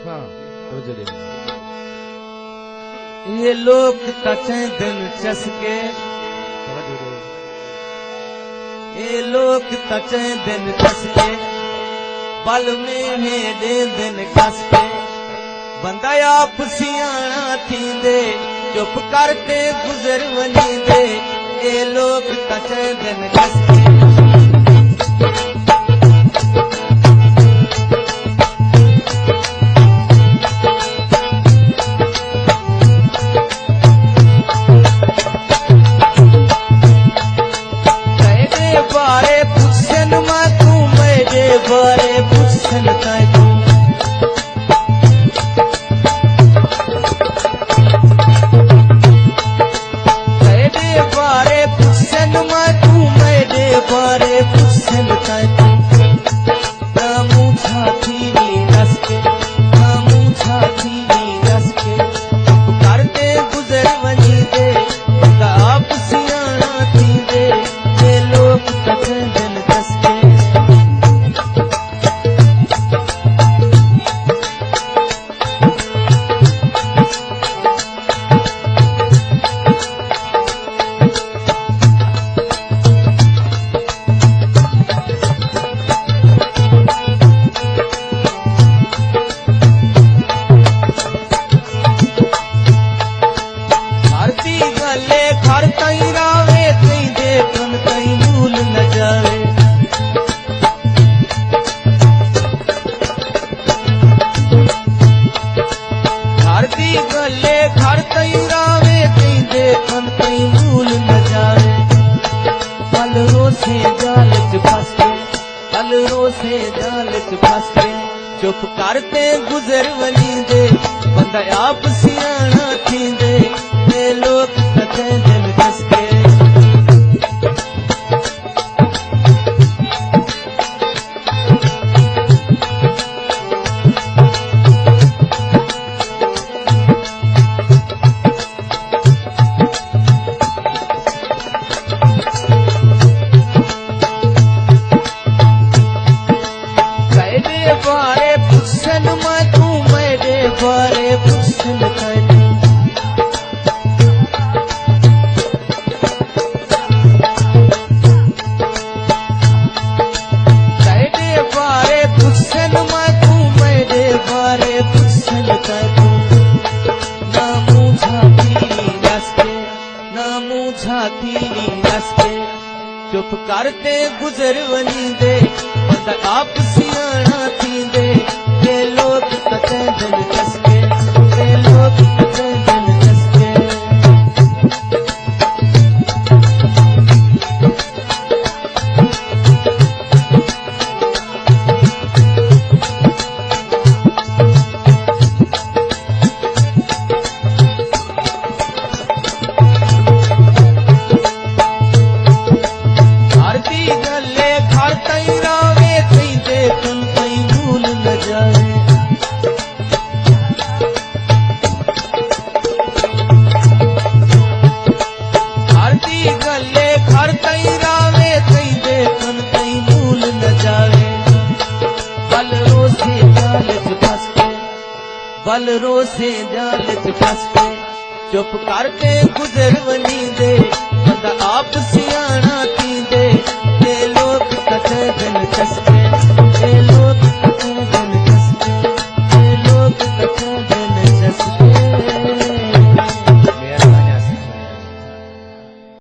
ये लोग तचे दिन चसके, ये लोग तचे दिन चसके, बल में हेडे दिन कसके, बंदा आप सियाणा थींदे, चुप करते गुजर वनी दे। ये लोग तचे दिन चसके, बारे पुछन ताई तू तेरे बारे पुछन मैं तू मेरे बारे पुछन ताई तू ना मुझा थी नी नसके, ना मुझा थी नी नसके, करते गुजर वनी दे, आप सियाणा थी दे। ये लोग तचे दिन कसके, घर तई रावे कई देखन कई भूल न जावे, घर दी गले घर तई रावे कई देखन कई भूल न जावे। पलरों से जाल च फंस के, पलरों से जाल च फंस के, चुप करते गुजर वनी दे, बंदा आप सियाणा थी दे। ये लोग तचे दिन कसके, तेरे बारे पुछन मैं तू मेरे बारे पुछन ताई तू बारे पुछन ताई तू ना मुझा थी नसके, ना मुझा थी नसके, चुप करते गुजर वनी दे, बंदा आप सियाणा थी दे। ये लोग तचे दिन कसके, ये लोग तचे दिन कसके, घर तई रावे कई देखन कई भूल न जावे। घर दी गले घर तई रावे कई देखन कई भूल न जावे। बलरों से जाल च फंस के, बलरों से जाल च फंस के, चुप करके गुजर वनी दे, बंदा आप सियाणा